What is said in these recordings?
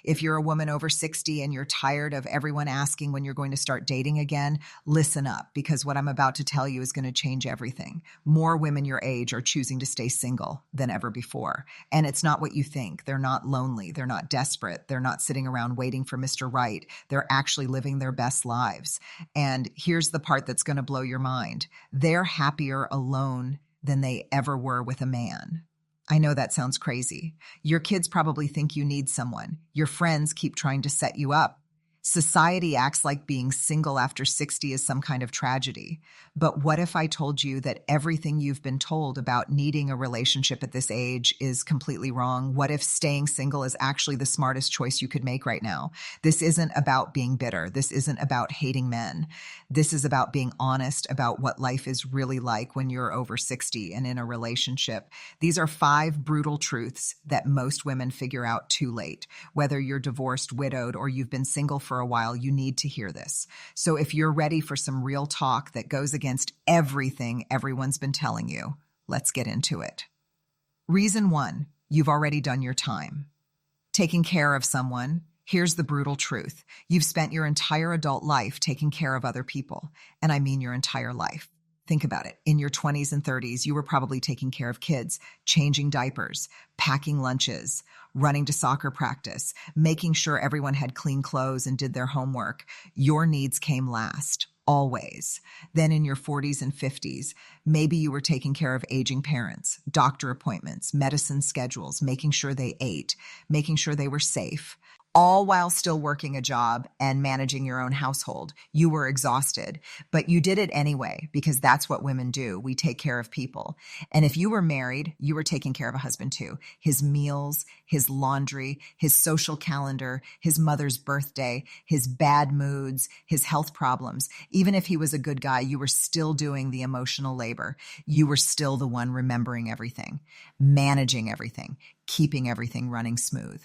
If you're a woman over 60 and you're tired of everyone asking when you're going to start dating again, listen up, because what I'm about to tell you is going to change everything. More women your age are choosing to stay single than ever before. And it's not what you think. They're not lonely. They're not desperate. They're not sitting around waiting for Mr. Right. They're actually living their best lives. And here's the part that's going to blow your mind. They're happier alone than they ever were with a man. I know that sounds crazy. Your kids probably think you need someone. Your friends keep trying to set you up. Society acts like being single after 60 is some kind of tragedy. But what if I told you that everything you've been told about needing a relationship at this age is completely wrong? What if staying single is actually the smartest choice you could make right now? This isn't about being bitter. This isn't about hating men. This is about being honest about what life is really like when you're over 60 and in a relationship. These are 5 brutal truths that most women figure out too late. Whether you're divorced, widowed, or you've been single for a while, you need to hear this. So if you're ready for some real talk that goes against everything everyone's been telling you, let's get into it. Reason 1, you've already done your time. Taking care of someone. Here's the brutal truth. You've spent your entire adult life taking care of other people. And I mean your entire life. Think about it. In your 20s and 30s, you were probably taking care of kids, changing diapers, packing lunches, running to soccer practice, making sure everyone had clean clothes and did their homework. Your needs came last, always. Then in your 40s and 50s, maybe you were taking care of aging parents, doctor appointments, medicine schedules, making sure they ate, making sure they were safe. All while still working a job and managing your own household. You were exhausted, but you did it anyway because that's what women do. We take care of people. And if you were married, you were taking care of a husband too. His meals, his laundry, his social calendar, his mother's birthday, his bad moods, his health problems. Even if he was a good guy, you were still doing the emotional labor. You were still the one remembering everything, managing everything, keeping everything running smooth.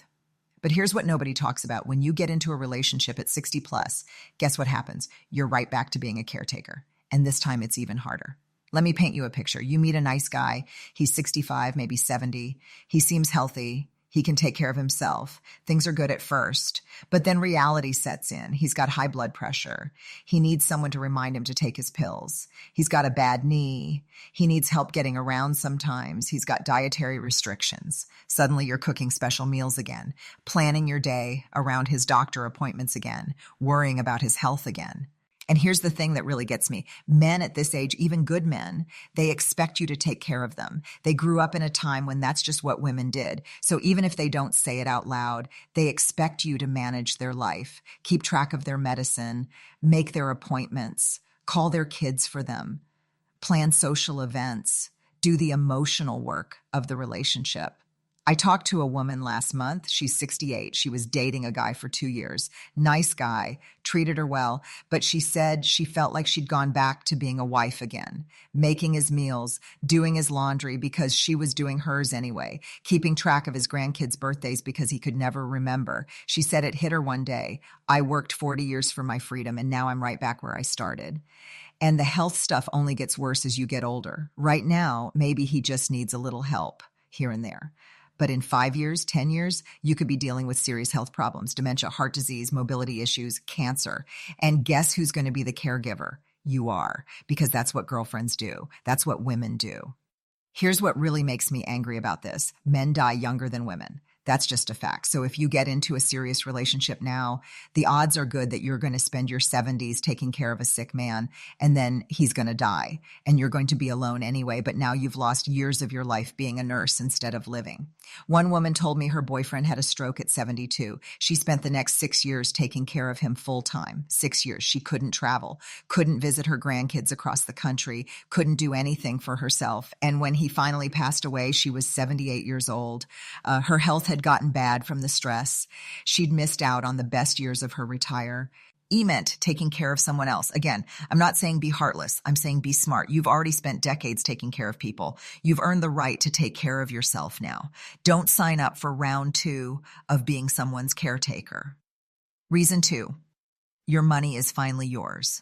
But here's what nobody talks about. When you get into a relationship at 60 plus, guess what happens? You're right back to being a caretaker. And this time it's even harder. Let me paint you a picture. You meet a nice guy. He's 65, maybe 70. He seems healthy. He can take care of himself. Things are good at first, but then reality sets in. He's got high blood pressure. He needs someone to remind him to take his pills. He's got a bad knee. He needs help getting around sometimes. He's got dietary restrictions. Suddenly you're cooking special meals again, planning your day around his doctor appointments again, worrying about his health again. And here's the thing that really gets me. Men at this age, even good men, they expect you to take care of them. They grew up in a time when that's just what women did. So even if they don't say it out loud, they expect you to manage their life, keep track of their medicine, make their appointments, call their kids for them, plan social events, do the emotional work of the relationship. I talked to a woman last month. She's 68. She was dating a guy for 2 years. Nice guy, treated her well, but she said she felt like she'd gone back to being a wife again, making his meals, doing his laundry because she was doing hers anyway, keeping track of his grandkids' birthdays because he could never remember. She said it hit her one day. I worked 40 years for my freedom, and now I'm right back where I started. And the health stuff only gets worse as you get older. Right now, maybe he just needs a little help here and there. But in 5 years, 10 years, you could be dealing with serious health problems, dementia, heart disease, mobility issues, cancer. And guess who's going to be the caregiver? You are, because that's what girlfriends do. That's what women do. Here's what really makes me angry about this. Men die younger than women. That's just a fact. So if you get into a serious relationship now, the odds are good that you're going to spend your 70s taking care of a sick man, and then he's going to die, and you're going to be alone anyway, but now you've lost years of your life being a nurse instead of living. One woman told me her boyfriend had a stroke at 72. She spent the next 6 years taking care of him full time. 6 years. She couldn't travel, couldn't visit her grandkids across the country, couldn't do anything for herself. And when he finally passed away, she was 78 years old. Her health had gotten bad from the stress. She'd missed out on the best years of her retire. E meant taking care of someone else. Again, I'm not saying be heartless. I'm saying be smart. You've already spent decades taking care of people. You've earned the right to take care of yourself now. Don't sign up for round 2 of being someone's caretaker. Reason 2, your money is finally yours.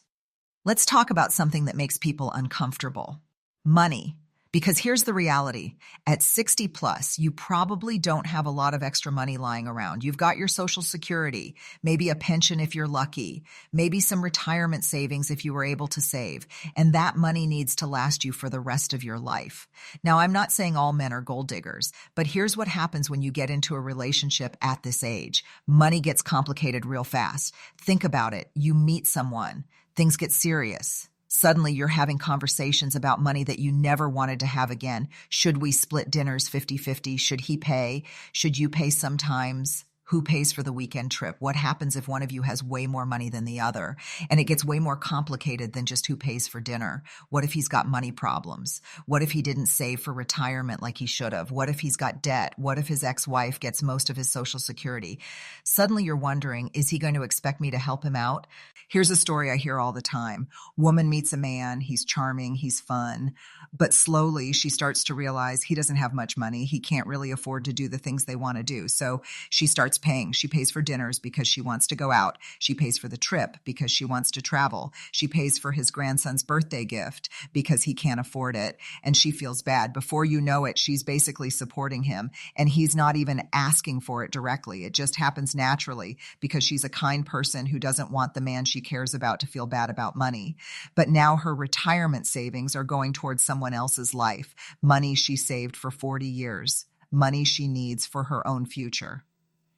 Let's talk about something that makes people uncomfortable. Money. Because here's the reality. At 60 plus, you probably don't have a lot of extra money lying around. You've got your Social Security, maybe a pension if you're lucky, maybe some retirement savings if you were able to save. And that money needs to last you for the rest of your life. Now, I'm not saying all men are gold diggers, but here's what happens when you get into a relationship at this age. Money gets complicated real fast. Think about it. You meet someone, things get serious. Suddenly, you're having conversations about money that you never wanted to have again. Should we split dinners 50-50? Should he pay? Should you pay sometimes? Who pays for the weekend trip? What happens if one of you has way more money than the other? And it gets way more complicated than just who pays for dinner. What if he's got money problems? What if he didn't save for retirement like he should have? What if he's got debt? What if his ex-wife gets most of his Social Security? Suddenly you're wondering, is he going to expect me to help him out? Here's a story I hear all the time. Woman meets a man, he's charming, he's fun, but slowly she starts to realize he doesn't have much money. He can't really afford to do the things they want to do. So she starts paying. She pays for dinners because she wants to go out. She pays for the trip because she wants to travel. She pays for his grandson's birthday gift because he can't afford it. And she feels bad. Before you know it, she's basically supporting him. And he's not even asking for it directly. It just happens naturally because she's a kind person who doesn't want the man she cares about to feel bad about money. But now her retirement savings are going towards someone else's life. Money she saved for 40 years. Money she needs for her own future.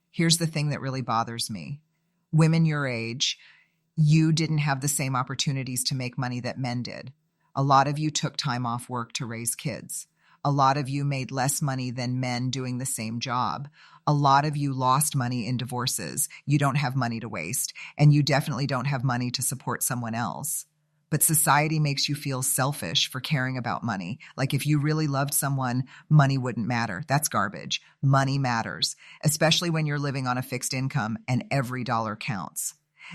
Here's the thing that really bothers me. Women your age, you didn't have the same opportunities to make money that men did. A lot of you took time off work to raise kids. A lot of you made less money than men doing the same job. A lot of you lost money in divorces. You don't have money to waste, and you definitely don't have money to support someone else. But society makes you feel selfish for caring about money. Like if you really loved someone, money wouldn't matter. That's garbage. Money matters, especially when you're living on a fixed income and every dollar counts.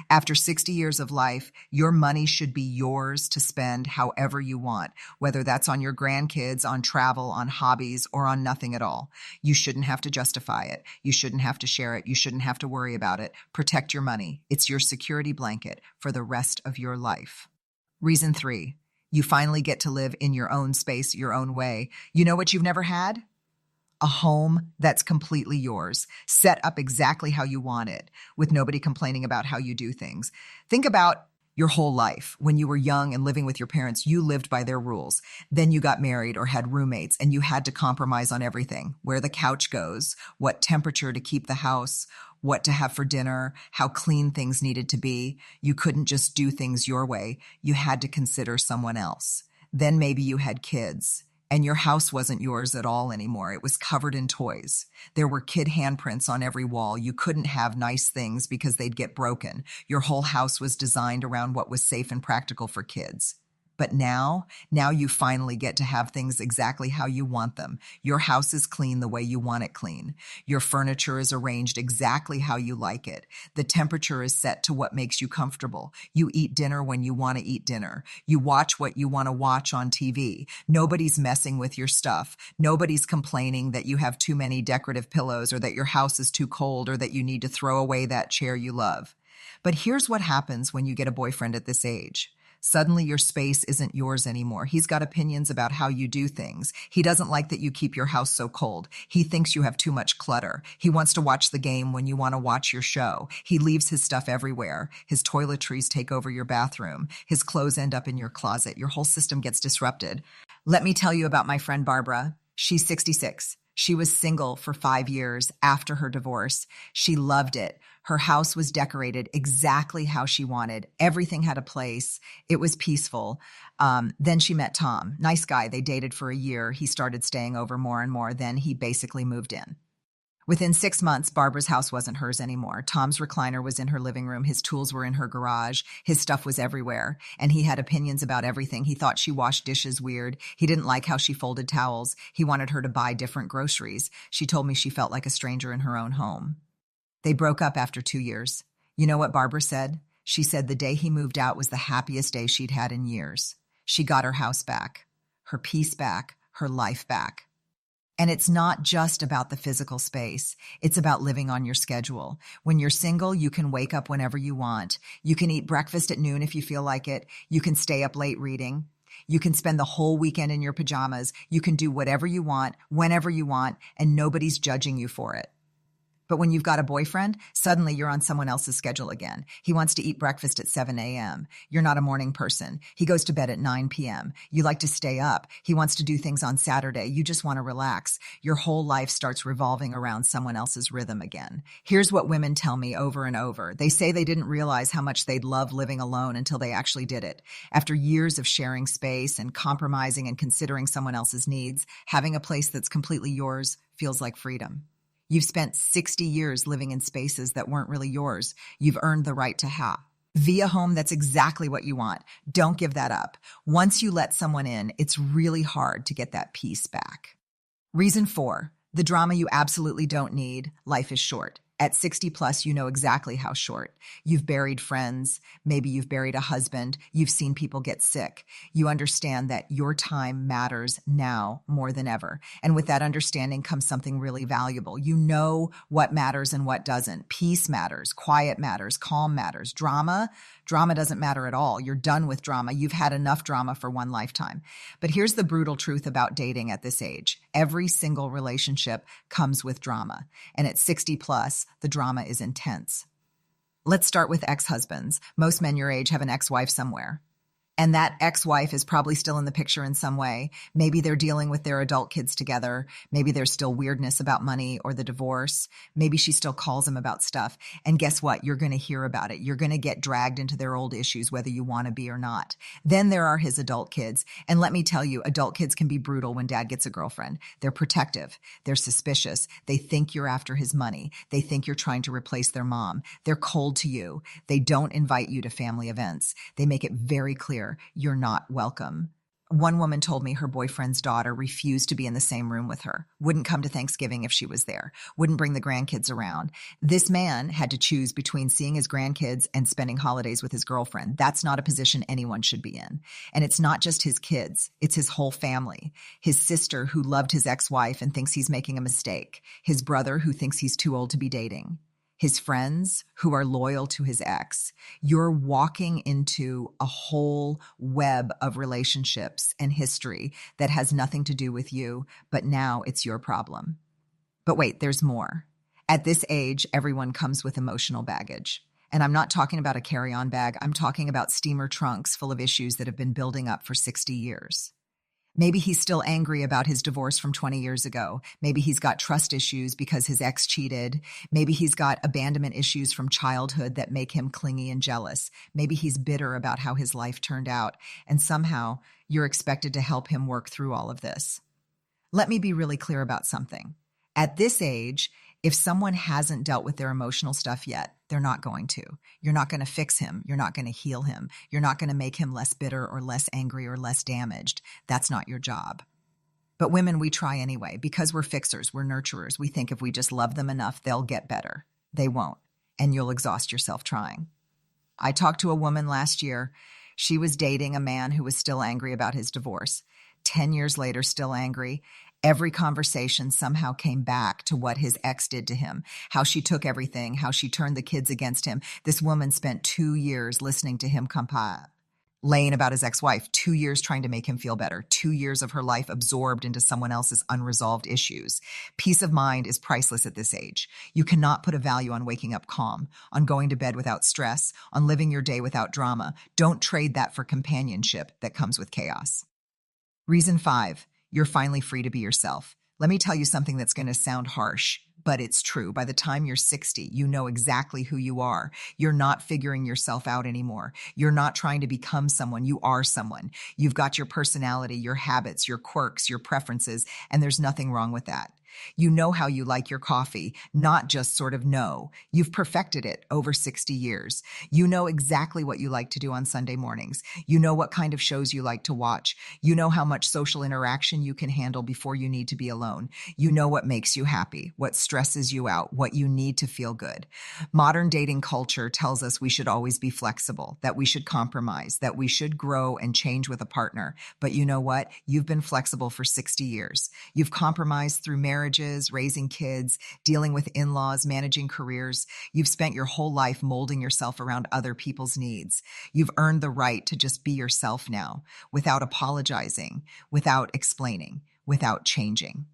After 60 years of life, your money should be yours to spend however you want, whether that's on your grandkids, on travel, on hobbies, or on nothing at all. You shouldn't have to justify it. You shouldn't have to share it. You shouldn't have to worry about it. Protect your money. It's your security blanket for the rest of your life. Reason 3, you finally get to live in your own space, your own way. You know what you've never had? A home that's completely yours, set up exactly how you want it, with nobody complaining about how you do things. Think about your whole life. When you were young and living with your parents, you lived by their rules. Then you got married or had roommates, and you had to compromise on everything. Where the couch goes, what temperature to keep the house, what to have for dinner, how clean things needed to be. You couldn't just do things your way. You had to consider someone else. Then maybe you had kids, and your house wasn't yours at all anymore. It was covered in toys. There were kid handprints on every wall. You couldn't have nice things because they'd get broken. Your whole house was designed around what was safe and practical for kids. But now you finally get to have things exactly how you want them. Your house is clean the way you want it clean. Your furniture is arranged exactly how you like it. The temperature is set to what makes you comfortable. You eat dinner when you want to eat dinner. You watch what you want to watch on TV. Nobody's messing with your stuff. Nobody's complaining that you have too many decorative pillows or that your house is too cold or that you need to throw away that chair you love. But here's what happens when you get a boyfriend at this age. Suddenly your space isn't yours anymore. He's got opinions about how you do things. He doesn't like that you keep your house so cold. He thinks you have too much clutter. He wants to watch the game when you want to watch your show. He leaves his stuff everywhere. His toiletries take over your bathroom. His clothes end up in your closet. Your whole system gets disrupted. Let me tell you about my friend Barbara. She's 66. She was single for 5 years after her divorce. She loved it. Her house was decorated exactly how she wanted. Everything had a place. It was peaceful. Then she met Tom. Nice guy. They dated for a year. He started staying over more and more. Then he basically moved in. Within 6 months, Barbara's house wasn't hers anymore. Tom's recliner was in her living room. His tools were in her garage. His stuff was everywhere. And he had opinions about everything. He thought she washed dishes weird. He didn't like how she folded towels. He wanted her to buy different groceries. She told me she felt like a stranger in her own home. They broke up after 2 years. You know what Barbara said? She said the day he moved out was the happiest day she'd had in years. She got her house back, her peace back, her life back. And it's not just about the physical space. It's about living on your schedule. When you're single, you can wake up whenever you want. You can eat breakfast at noon if you feel like it. You can stay up late reading. You can spend the whole weekend in your pajamas. You can do whatever you want, whenever you want, and nobody's judging you for it. But when you've got a boyfriend, suddenly you're on someone else's schedule again. He wants to eat breakfast at 7 a.m. You're not a morning person. He goes to bed at 9 p.m. You like to stay up. He wants to do things on Saturday. You just want to relax. Your whole life starts revolving around someone else's rhythm again. Here's what women tell me over and over. They say they didn't realize how much they'd love living alone until they actually did it. After years of sharing space and compromising and considering someone else's needs, having a place that's completely yours feels like freedom. You've spent 60 years living in spaces that weren't really yours. You've earned the right to have. Via home, that's exactly what you want. Don't give that up. Once you let someone in, it's really hard to get that peace back. Reason 4, the drama you absolutely don't need. Life is short. At 60 plus, you know exactly how short. You've buried friends. Maybe you've buried a husband. You've seen people get sick. You understand that your time matters now more than ever. And with that understanding comes something really valuable. You know what matters and what doesn't. Peace matters. Quiet matters. Calm matters. Drama doesn't matter at all. You're done with drama. You've had enough drama for one lifetime. But here's the brutal truth about dating at this age. Every single relationship comes with drama. And at 60 plus, the drama is intense. Let's start with ex-husbands. Most men your age have an ex-wife somewhere. And that ex-wife is probably still in the picture in some way. Maybe they're dealing with their adult kids together. Maybe there's still weirdness about money or the divorce. Maybe she still calls him about stuff. And guess what? You're going to hear about it. You're going to get dragged into their old issues, whether you want to be or not. Then there are his adult kids. And let me tell you, adult kids can be brutal when dad gets a girlfriend. They're protective. They're suspicious. They think you're after his money. They think you're trying to replace their mom. They're cold to you. They don't invite you to family events. They make it very clear you're not welcome. One woman told me her boyfriend's daughter refused to be in the same room with her, wouldn't come to Thanksgiving if she was there, wouldn't bring the grandkids around. This man had to choose between seeing his grandkids and spending holidays with his girlfriend. That's not a position anyone should be in. And it's not just his kids, it's his whole family. His sister who loved his ex-wife and thinks he's making a mistake. His brother who thinks he's too old to be dating. His friends who are loyal to his ex. You're walking into a whole web of relationships and history that has nothing to do with you, but now it's your problem. But wait, there's more. At this age, everyone comes with emotional baggage. And I'm not talking about a carry-on bag. I'm talking about steamer trunks full of issues that have been building up for 60 years. Maybe he's still angry about his divorce from 20 years ago. Maybe he's got trust issues because his ex cheated. Maybe he's got abandonment issues from childhood that make him clingy and jealous. Maybe he's bitter about how his life turned out. And somehow you're expected to help him work through all of this. Let me be really clear about something. At this age, if someone hasn't dealt with their emotional stuff yet, they're not going to. You're not going to fix him. You're not going to heal him. You're not going to make him less bitter or less angry or less damaged. That's not your job. But women, we try anyway. Because we're fixers, we're nurturers. We think if we just love them enough, they'll get better. They won't. And you'll exhaust yourself trying. I talked to a woman last year. She was dating a man who was still angry about his divorce. 10 years later, still angry. Every conversation somehow came back to what his ex did to him, how she took everything, how she turned the kids against him. This woman spent 2 years listening to him laying about his ex-wife, 2 years trying to make him feel better, 2 years of her life absorbed into someone else's unresolved issues. Peace of mind is priceless at this age. You cannot put a value on waking up calm, on going to bed without stress, on living your day without drama. Don't trade that for companionship that comes with chaos. Reason 5. You're finally free to be yourself. Let me tell you something that's going to sound harsh, but it's true. By the time you're 60, you know exactly who you are. You're not figuring yourself out anymore. You're not trying to become someone. You are someone. You've got your personality, your habits, your quirks, your preferences, and there's nothing wrong with that. You know how you like your coffee, not just sort of know. You've perfected it over 60 years. You know exactly what you like to do on Sunday mornings. You know what kind of shows you like to watch. You know how much social interaction you can handle before you need to be alone. You know what makes you happy, what stresses you out, what you need to feel good. Modern dating culture tells us we should always be flexible, that we should compromise, that we should grow and change with a partner. But you know what? You've been flexible for 60 years. You've compromised through marriage. marriages, raising kids, dealing with in-laws, managing careers. You've spent your whole life molding yourself around other people's needs. You've earned the right to just be yourself now, without apologizing, without explaining, without changing.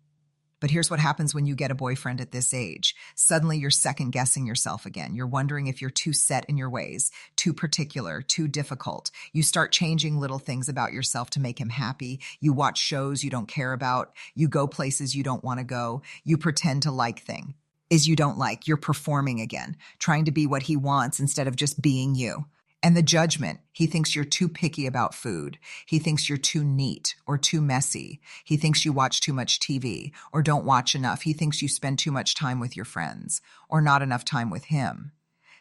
But here's what happens when you get a boyfriend at this age. Suddenly you're second guessing yourself again. You're wondering if you're too set in your ways, too particular, too difficult. You start changing little things about yourself to make him happy. You watch shows you don't care about. You go places you don't want to go. You pretend to like things you don't like. You're performing again, trying to be what he wants instead of just being you. And the judgment, he thinks you're too picky about food. He thinks you're too neat or too messy. He thinks you watch too much TV or don't watch enough. He thinks you spend too much time with your friends or not enough time with him.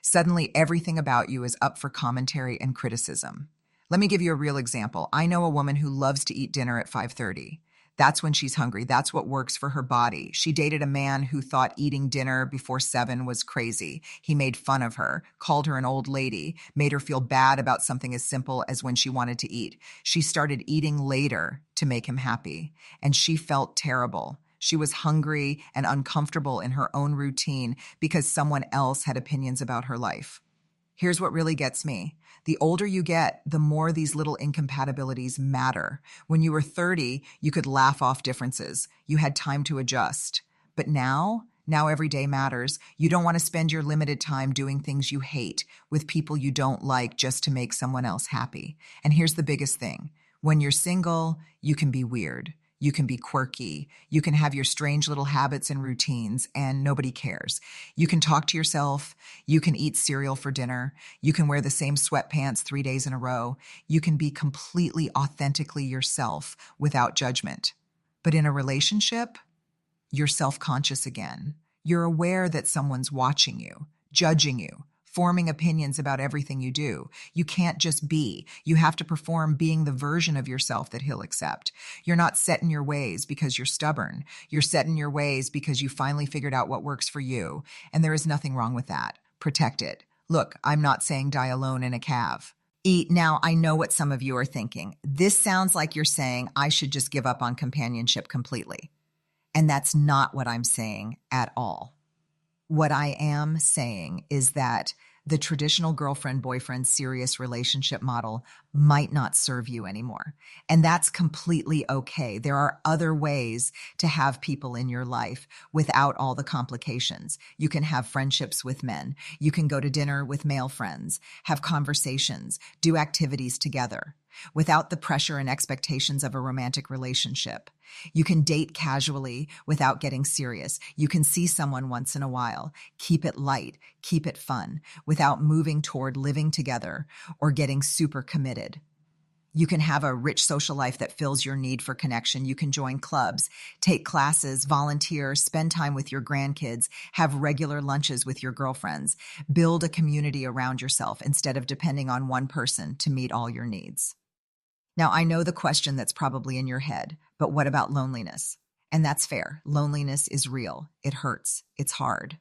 Suddenly, everything about you is up for commentary and criticism. Let me give you a real example. I know a woman who loves to eat dinner at 5:30. That's when she's hungry. That's what works for her body. She dated a man who thought eating dinner before 7 was crazy. He made fun of her, called her an old lady, made her feel bad about something as simple as when she wanted to eat. She started eating later to make him happy, and she felt terrible. She was hungry and uncomfortable in her own routine because someone else had opinions about her life. Here's what really gets me. The older you get, the more these little incompatibilities matter. When you were 30, you could laugh off differences. You had time to adjust. But now every day matters. You don't want to spend your limited time doing things you hate with people you don't like just to make someone else happy. And here's the biggest thing. When you're single, you can be weird. You can be quirky. You can have your strange little habits and routines, and nobody cares. You can talk to yourself. You can eat cereal for dinner. You can wear the same sweatpants 3 days in a row. You can be completely authentically yourself without judgment. But in a relationship, you're self-conscious again. You're aware that someone's watching you, judging you, forming opinions about everything you do. You can't just be. You have to perform being the version of yourself that he'll accept. You're not set in your ways because you're stubborn. You're set in your ways because you finally figured out what works for you. And there is nothing wrong with that. Protect it. Look, I'm not saying die alone in a cave. Now, I know what some of you are thinking. This sounds like you're saying I should just give up on companionship completely. And that's not what I'm saying at all. What I am saying is that the traditional girlfriend-boyfriend serious relationship model might not serve you anymore. And that's completely okay. There are other ways to have people in your life without all the complications. You can have friendships with men. You can go to dinner with male friends, have conversations, do activities together without the pressure and expectations of a romantic relationship. You can date casually without getting serious. You can see someone once in a while. Keep it light, keep it fun, without moving toward living together or getting super committed. You can have a rich social life that fills your need for connection. You can join clubs, take classes, volunteer, spend time with your grandkids, have regular lunches with your girlfriends, build a community around yourself instead of depending on one person to meet all your needs. Now, I know the question that's probably in your head, but what about loneliness? And that's fair. Loneliness is real. It hurts. It's hard.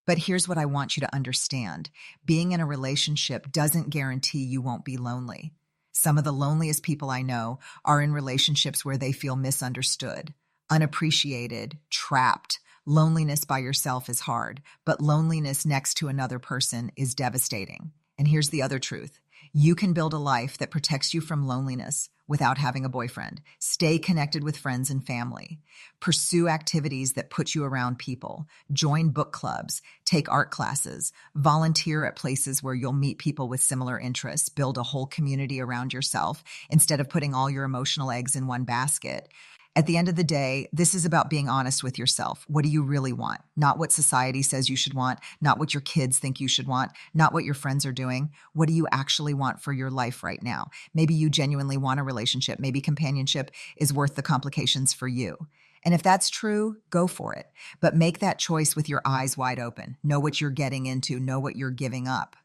But here's what I want you to understand. Being in a relationship doesn't guarantee you won't be lonely. Some of the loneliest people I know are in relationships where they feel misunderstood, unappreciated, trapped. Loneliness by yourself is hard, but loneliness next to another person is devastating. And here's the other truth. You can build a life that protects you from loneliness without having a boyfriend. Stay connected with friends and family. Pursue activities that put you around people. Join book clubs. Take art classes. Volunteer at places where you'll meet people with similar interests. Build a whole community around yourself instead of putting all your emotional eggs in one basket. At the end of the day, this is about being honest with yourself. What do you really want? Not what society says you should want, not what your kids think you should want, not what your friends are doing. What do you actually want for your life right now? Maybe you genuinely want a relationship. Maybe companionship is worth the complications for you. And if that's true, go for it. But make that choice with your eyes wide open. Know what you're getting into. Know what you're giving up.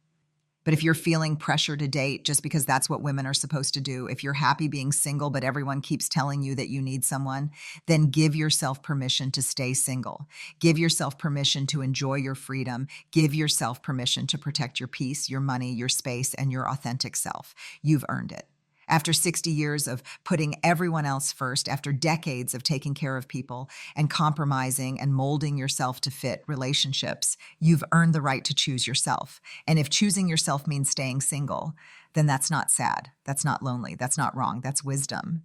But if you're feeling pressure to date just because that's what women are supposed to do, if you're happy being single but everyone keeps telling you that you need someone, then give yourself permission to stay single. Give yourself permission to enjoy your freedom. Give yourself permission to protect your peace, your money, your space, and your authentic self. You've earned it. After 60 years of putting everyone else first, after decades of taking care of people and compromising and molding yourself to fit relationships, you've earned the right to choose yourself. And if choosing yourself means staying single, then that's not sad. That's not lonely. That's not wrong. That's wisdom.